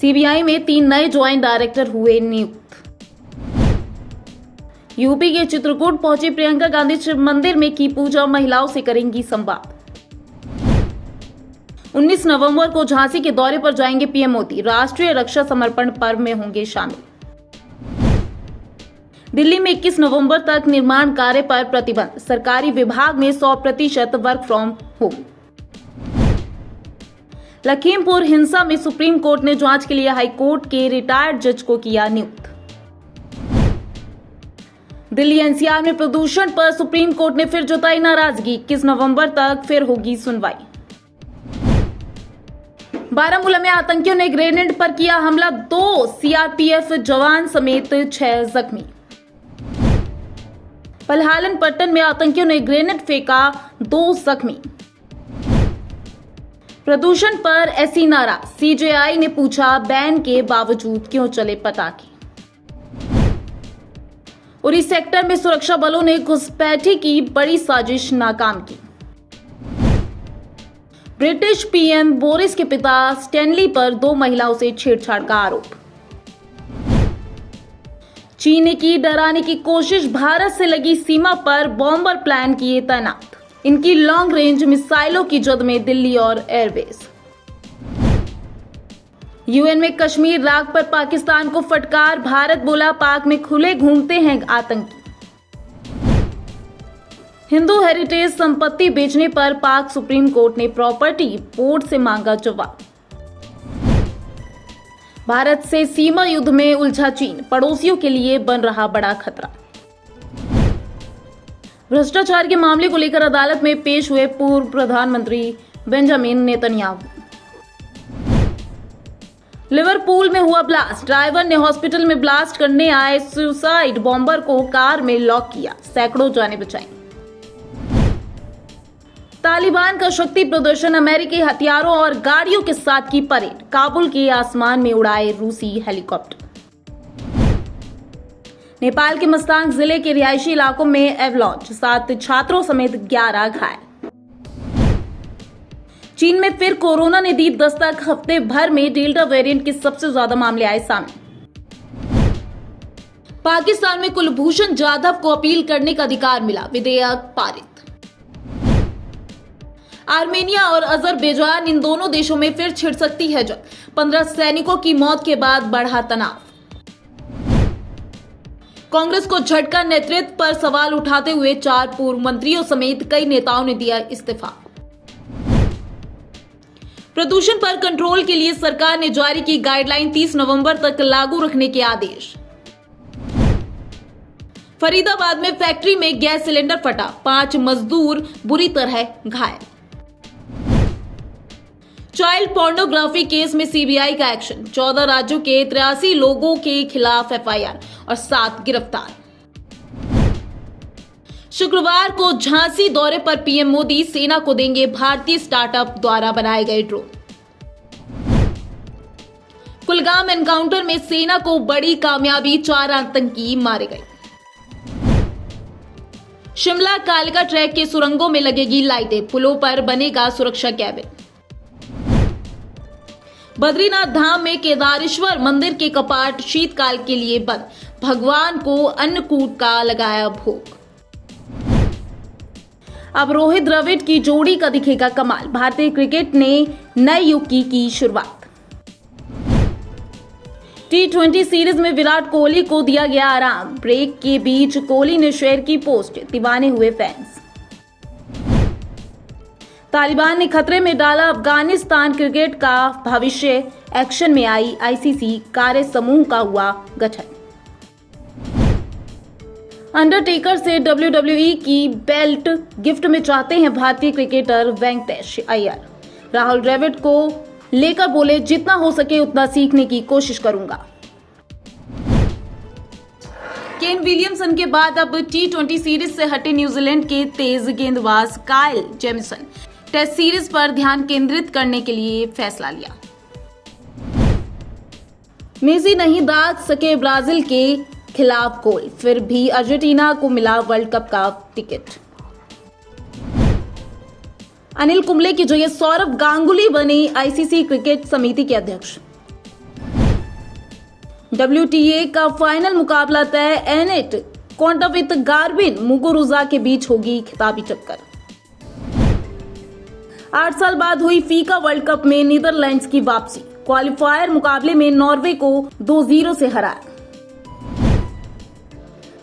CBI में 3 नए joint director हुए नियुक्त। यूपी के चित्रकूट पहुंची प्रियंका गांधी शिव मंदिर में की पूजा, महिलाओं से करेंगी संवाद। 19 नवंबर को झांसी के दौरे पर जाएंगे पीएम मोदी, राष्ट्रीय रक्षा समर्पण पर्व में होंगे शामिल। दिल्ली में 21 नवंबर तक निर्माण कार्य पर प्रतिबंध, सरकारी विभाग में 100% वर्क फ्रॉम होम। लखीमपुर हिंसा में सुप्रीम कोर्ट ने जांच के लिए हाई कोर्ट के रिटायर्ड जज को किया नियुक्त। दिल्ली एनसीआर में प्रदूषण पर सुप्रीम कोर्ट ने फिर जताई नाराजगी, 21 नवंबर तक फिर होगी सुनवाई। बारामूला में आतंकियों ने ग्रेनेड पर किया हमला, 2 सीआरपीएफ जवान समेत 6 जख्मी। पलहालन पट्टन में आतंकियों ने ग्रेनेड फेंका, 2 जख्मी। प्रदूषण पर ऐसी नारा, सीजेआई ने पूछा बैन के बावजूद क्यों चले पटाखे। उरी सेक्टर में सुरक्षा बलों ने घुसपैठी की बड़ी साजिश नाकाम की। ब्रिटिश पीएम बोरिस के पिता स्टैनली पर 2 महिलाओं से छेड़छाड़ का आरोप। चीन ने की डराने की कोशिश, भारत से लगी सीमा पर बॉम्बर प्लान किए तैनात। इनकी लॉन्ग रेंज मिसाइलों की जद में दिल्ली और एयरबेस। यूएन में कश्मीर राग पर पाकिस्तान को फटकार, भारत बोला पाक में खुले घूमते हैं आतंकी। हिंदू हेरिटेज संपत्ति बेचने पर पाक सुप्रीम कोर्ट ने प्रॉपर्टी बोर्ड से मांगा जवाब। भारत से सीमा युद्ध में उलझा चीन, पड़ोसियों के लिए बन रहा बड़ा खतरा। भ्रष्टाचार के मामले को लेकर अदालत में पेश हुए पूर्व प्रधानमंत्री बेंजामिन नेतन्याहू। लिवरपूल में हुआ ब्लास्ट, ड्राइवर ने हॉस्पिटल में ब्लास्ट करने आए सुसाइड बॉम्बर को कार में लॉक किया, सैकड़ों जानें बचाई। तालिबान का शक्ति प्रदर्शन, अमेरिकी हथियारों और गाड़ियों के साथ की परेड, काबुल के आसमान में उड़ाए रूसी हेलीकॉप्टर। नेपाल के मस्तांग जिले के रिहायशी इलाकों में एवलॉन्च, 7 छात्रों समेत 11 घायल। चीन में फिर कोरोना ने दी दस्तक, हफ्ते भर में डेल्टा वेरिएंट के सबसे ज्यादा मामले आए सामने। पाकिस्तान में कुलभूषण जाधव को अपील करने का अधिकार मिला, विधेयक पारित। आर्मेनिया और अजरबैजान, इन दोनों देशों में फिर छिड़ सकती है जंग, 15 सैनिकों की मौत के बाद बढ़ा तनाव। कांग्रेस को झटका, नेतृत्व पर सवाल उठाते हुए 4 पूर्व मंत्रियों समेत कई नेताओं ने दिया इस्तीफा। प्रदूषण पर कंट्रोल के लिए सरकार ने जारी की गाइडलाइन, 30 नवंबर तक लागू रखने के आदेश। फरीदाबाद में फैक्ट्री में गैस सिलेंडर फटा, 5 मजदूर बुरी तरह घायल। चाइल्ड पोर्नोग्राफी केस में सीबीआई का एक्शन, 14 राज्यों के 83 लोगों के खिलाफ एफआईआर और 7 गिरफ्तार। शुक्रवार को झांसी दौरे पर पीएम मोदी, सेना को देंगे भारतीय स्टार्टअप द्वारा बनाए गए ड्रोन। कुलगाम एनकाउंटर में सेना को बड़ी कामयाबी, 4 आतंकी मारे गए। शिमला कालका ट्रैक के सुरंगों में लगेगी लाइटें, पुलों पर बनेगा सुरक्षा कैबिन। बद्रीनाथ धाम में केदारेश्वर मंदिर के कपाट शीतकाल के लिए बंद, भगवान को अन्नकूट का लगाया भोग। अब रोहित द्रविड़ की जोड़ी का दिखेगा कमाल, भारतीय क्रिकेट ने नए युग की शुरुआत। T20 सीरीज में विराट कोहली को दिया गया आराम, ब्रेक के बीच कोहली ने शेयर की पोस्ट, दीवाने हुए फैंस। तालिबान ने खतरे में डाला अफगानिस्तान क्रिकेट का भविष्य, एक्शन में आई आईसीसी कार्य समूह का हुआ गठन। अंडरटेकर से WWE की बेल्ट गिफ्ट में चाहते हैं भारतीय क्रिकेटर वेंकटेश अय्यर। राहुल द्रविड़ को लेकर बोले, जितना हो सके उतना सीखने की कोशिश करूंगा। केन विलियमसन के बाद अब T20 सीरीज से हटे न्यूजीलैंड के तेज गेंदबाज काइल जेमिसन टेस्ट सीरीज पर ध्यान केंद्रित करने के लिए फैसला लिया। मेसी नहीं दाग सके ब्राजील के खिलाफ गोल, फिर भी अर्जेंटीना को मिला वर्ल्ड कप का टिकट। अनिल कुंबले की जगह सौरव गांगुली बने आईसीसी क्रिकेट समिति के अध्यक्ष। WTA का फाइनल मुकाबला तय, एनेट कोंटावित गार्बिन मुगुरुजा के बीच होगी खिताबी टक्कर। 8 साल बाद हुई फीफा वर्ल्ड कप में नीदरलैंड्स की वापसी, क्वालिफायर मुकाबले में नॉर्वे को 2-0 से हराया।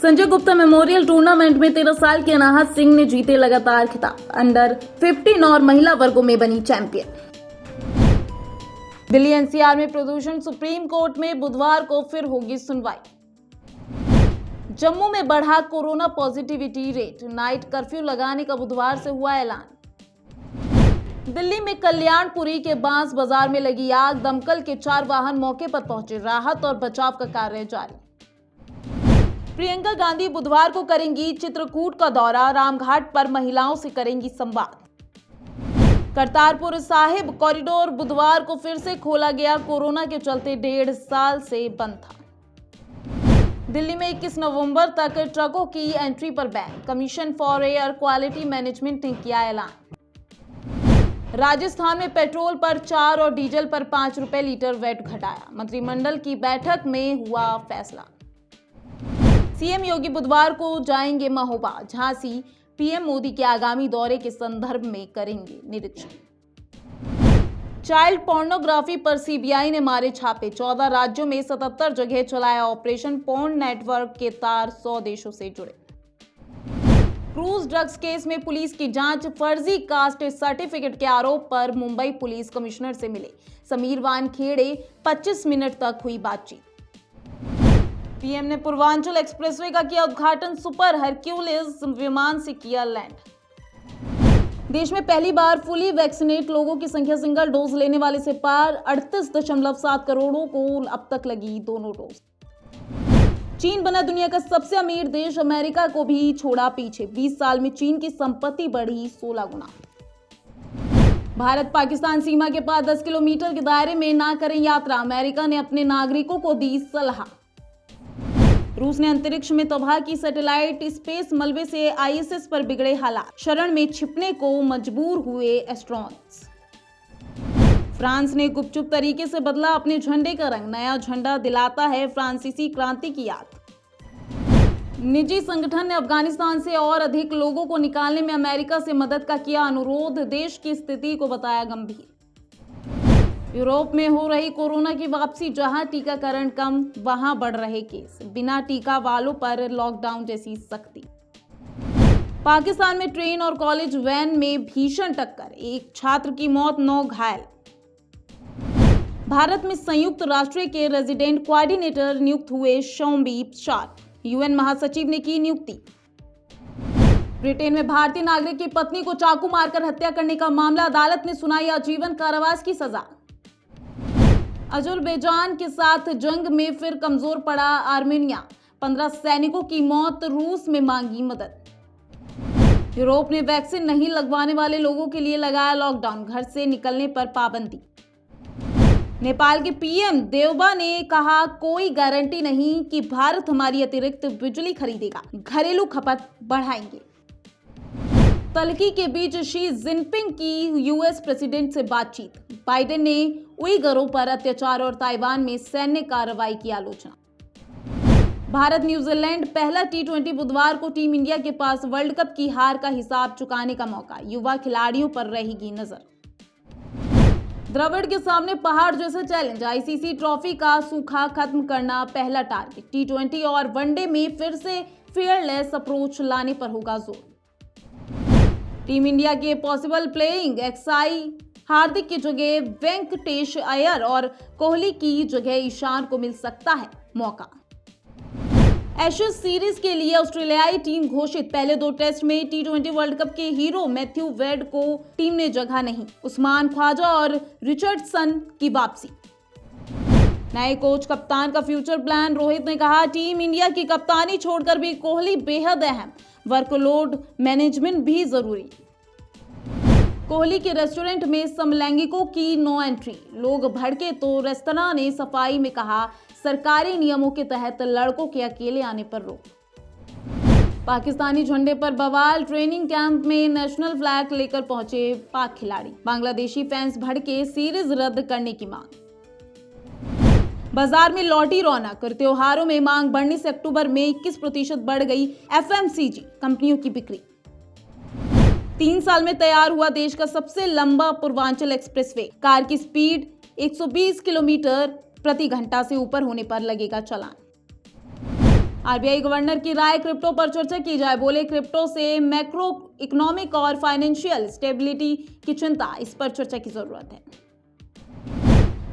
संजय गुप्ता मेमोरियल टूर्नामेंट में 13 साल के अनाहत सिंह ने जीते लगातार खिताब, अंडर 15 और महिला वर्गों में बनी चैंपियन। दिल्ली NCR में प्रदूषण, सुप्रीम कोर्ट में बुधवार को फिर होगी सुनवाई। जम्मू में बढ़ा corona positivity rate, night curfew लगाने का बुधवार से हुआ ऐलान। दिल्ली में कल्याणपुरी के बांस बाजार में लगी आग, दमकल के 4 वाहन मौके पर पहुंचे, राहत और बचाव का कार्य जारी। प्रियंका गांधी बुधवार को करेंगी चित्रकूट का दौरा, रामघाट पर महिलाओं से करेंगी संवाद। करतारपुर साहिब कॉरिडोर बुधवार को फिर से खोला गया, कोरोना के चलते 1.5 साल से बंद था। दिल्ली में 21 नवंबर तक ट्रकों की एंट्री पर ban, commission for air quality management ने किया ऐलान। राजस्थान में पेट्रोल पर 4 और डीजल पर 5 रुपए लीटर वैट घटाया, मंत्रिमंडल की बैठक में हुआ फैसला। सीएम योगी बुधवार को जाएंगे महोबा, झांसी, पीएम मोदी के आगामी दौरे के संदर्भ में करेंगे निरीक्षण। चाइल्ड पोर्नोग्राफी पर सीबीआई ने मारे छापे, 14 राज्यों में 77 जगह चलाया ऑपरेशन, पोर्न नेटवर्क के तार 100 देशों से जुड़े। क्रूज ड्रग्स केस में पुलिस की जांच, फर्जी कास्ट सर्टिफिकेट के आरोप पर मुंबई पुलिस कमिश्नर से मिले समीर वानखेड़े, 25 मिनट तक हुई बातचीत। पीएम ने पूर्वांचल एक्सप्रेसवे का किया उद्घाटन, सुपर हरक्यूलिस विमान से किया लैंड। देश में पहली बार फुली वैक्सीनेट लोगों की संख्या सिंगल डोज लेने वाले से पार, 38.7 करोड़ों को अब तक लगी दोनों डोज। चीन बना दुनिया का सबसे अमीर देश, अमेरिका को भी छोड़ा पीछे, 20 साल में चीन की संपत्ति बढ़ी 16 गुना। भारत पाकिस्तान सीमा के पास 10 किलोमीटर के दायरे में ना करें यात्रा, अमेरिका ने अपने नागरिकों को दी सलाह। रूस ने अंतरिक्ष में तबाह की सैटेलाइट, स्पेस मलबे से ISS पर बिगड़े हालात, शरण में छिपने को मजबूर हुए एस्ट्रोनॉट्स। फ्रांस ने गुपचुप तरीके से बदला अपने झंडे का रंग, नया झंडा दिलाता है फ्रांसीसी क्रांति की याद। निजी संगठन ने अफगानिस्तान से और अधिक लोगों को निकालने में अमेरिका से मदद का किया अनुरोध, देश की स्थिति को बताया गंभीर। यूरोप में हो रही कोरोना की वापसी, जहां टीकाकरण कम वहां बढ़ रहे केस, बिना टीका वालों पर लॉकडाउन जैसी सख्ती। पाकिस्तान में ट्रेन और कॉलेज वैन में भीषण टक्कर, एक छात्र की मौत, 9 घायल। भारत में संयुक्त राष्ट्र के रेजिडेंट कोऑर्डिनेटर नियुक्त हुए शौम्बी शार्प, UN महासचिव ने की नियुक्ति। ब्रिटेन में भारतीय नागरिक की पत्नी को चाकू मारकर हत्या करने का मामला, अदालत ने सुनाई आजीवन कारावास की सजा। अजरबैजान के साथ जंग में फिर कमजोर पड़ा आर्मेनिया, 15 सैनिकों की मौत, रूस में मांगी मदद। यूरोप ने वैक्सीन नहीं लगवाने वाले लोगों के लिए लगाया लॉकडाउन, घर से निकलने पर पाबंदी। नेपाल के पीएम देवबा ने कहा, कोई गारंटी नहीं कि भारत हमारी अतिरिक्त बिजली खरीदेगा, घरेलू खपत बढ़ाएंगे। तल्खी के बीच शी जिनपिंग की US प्रेसिडेंट से बातचीत, बाइडेन ने उइगरों पर अत्याचार और ताइवान में सैन्य कार्रवाई की आलोचना। भारत न्यूजीलैंड पहला T20 बुधवार को टीम इंडिया के पास, वर्ल्ड कप की हार का हिसाब चुकाने का मौका, युवा खिलाड़ियों पर रहेगी नजर। द्रविड़ के सामने पहाड़ जैसा चैलेंज, ICC ट्रॉफी का सूखा खत्म करना पहला टारगेट, T20 और वनडे में फिर से फेयरलेस अप्रोच लाने पर होगा जोर। टीम इंडिया के पॉसिबल प्लेइंग एक्साई, हार्दिक की जगह वेंकटेश अय्यर और कोहली की जगह ईशान को मिल सकता है मौका। एशेज सीरीज के लिए ऑस्ट्रेलियाई टीम घोषित, पहले 2 टेस्ट में T20 वर्ल्ड कप के हीरो मैथ्यू वेड को टीम ने जगह नहीं, उस्मान ख्वाजा और रिचर्डसन की वापसी। नए कोच कप्तान का फ्यूचर प्लान, रोहित ने कहा, टीम इंडिया की कप्तानी छोड़कर भी कोहली बेहद अहम, वर्कलोड मैनेजमेंट भी जरूरी। कोहली के रेस्टोरेंट में समलैंगिकों की नो एंट्री, लोग भड़के तो रेस्तरां ने सफाई में कहा, सरकारी नियमों के तहत लड़कों के अकेले आने पर रोक। पाकिस्तानी झंडे पर बवाल, ट्रेनिंग कैंप में नेशनल फ्लैग लेकर पहुंचे पाक खिलाड़ी, बांग्लादेशी फैंस भड़के, सीरीज रद्द करने की मांग। बाजार में लौटी रौनक। त्योहारों में मांग बढ़ने से अक्टूबर में 21% बढ़ गई एफएमसीजी कंपनियों की बिक्री। 3 साल में तैयार हुआ देश का सबसे लंबा पूर्वांचल एक्सप्रेसवे। कार की स्पीड 120 किलोमीटर प्रति घंटा से ऊपर होने पर लगेगा चालान। आरबीआई गवर्नर की राय, क्रिप्टो पर चर्चा की जाए। बोले, क्रिप्टो से मैक्रो इकोनॉमिक और फाइनेंशियल स्टेबिलिटी की चिंता, इस पर चर्चा की जरूरत है।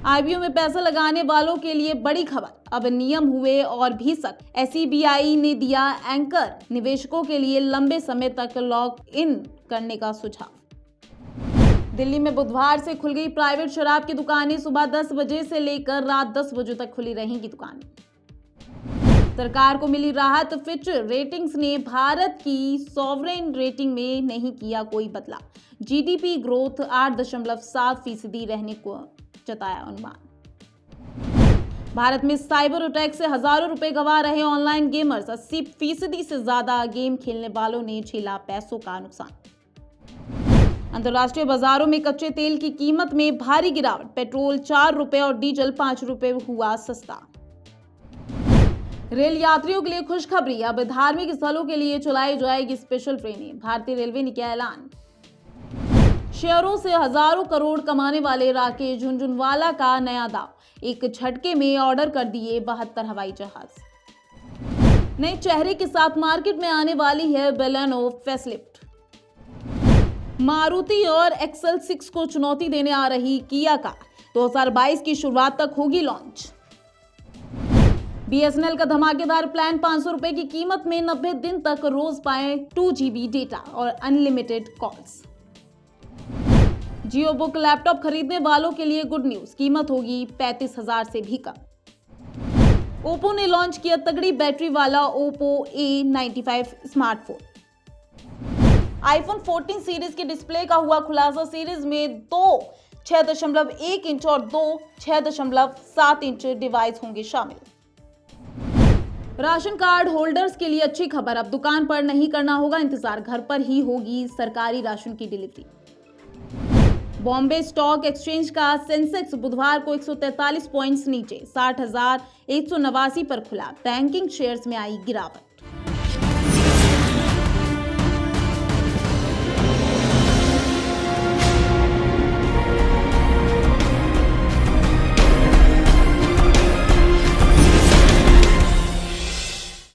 आईपीओ में पैसा लगाने वालों के लिए बड़ी खबर, अब नियम हुए और भी सख्त। एसईबीआई ने दिया एंकर निवेशकों के लिए लंबे समय तक लॉक इन करने का सुझाव। दिल्ली में बुधवार से खुल गई प्राइवेट शराब की दुकानें। सुबह 10 बजे से लेकर रात 10 बजे तक खुली रहेंगी दुकानें। सरकार को मिली राहत। फिच रेटिंग्स ने भारत की सॉवरेन रेटिंग में नहीं किया कोई बदलाव। जीडीपी ग्रोथ 8.7% रहने को जताया अनुमान। भारत में साइबर अटैक से हजारों रुपए गंवा रहे ऑनलाइन गेमर्स। 80% से ज्यादा गेम खेलने वालों ने झेला पैसों का नुकसान। अंतर्राष्ट्रीय बाजारों में कच्चे तेल की कीमत में भारी गिरावट। पेट्रोल 4 रुपए और डीजल 5 रुपए हुआ सस्ता। रेल यात्रियों के लिए खुशखबरी, अब धार्मिक स्थलों के लिए चलाई जाएगी स्पेशल ट्रेनें। भारतीय रेलवे ने किया ऐलान। शेयरों से हजारों करोड़ कमाने वाले राकेश झुनझुनवाला का नया दाव। एक झटके में ऑर्डर कर दिए 72 हवाई जहाज। नए चेहरे के साथ मार्केट में आने वाली है बेलेनो फेसलिफ्ट। मारुति और एक्सल 6 को चुनौती देने आ रही किया का 2022 की शुरुआत तक होगी लॉन्च। बीएसएनएल का धमाकेदार प्लान, 500 रुपए की कीमत में 90 दिन तक रोज पाएं 2 GB डेटा और अनलिमिटेड कॉल्स। जियो बुक लैपटॉप खरीदने वालों के लिए गुड न्यूज, कीमत होगी 35,000 से भी कम। ओप्पो ने लॉन्च किया तगड़ी बैटरी वाला Oppo A95 smartphone. IPhone 14 series की डिस्प्ले का हुआ खुलासा। सीरीज में 2 6.1 इंच और 2 6.7 इंच डिवाइस होंगे शामिल। राशन कार्ड होल्डर्स के लिए अच्छी खबर, अब दुकान पर नहीं करना होगा इंतजार, घर पर ही होगी सरकारी राशन की डिलीवरी। बॉम्बे स्टॉक एक्सचेंज का सेंसेक्स बुधवार को 143 पॉइंट्स नीचे 60,189 पर खुला। बैंकिंग शेयर्स में आई गिरावट।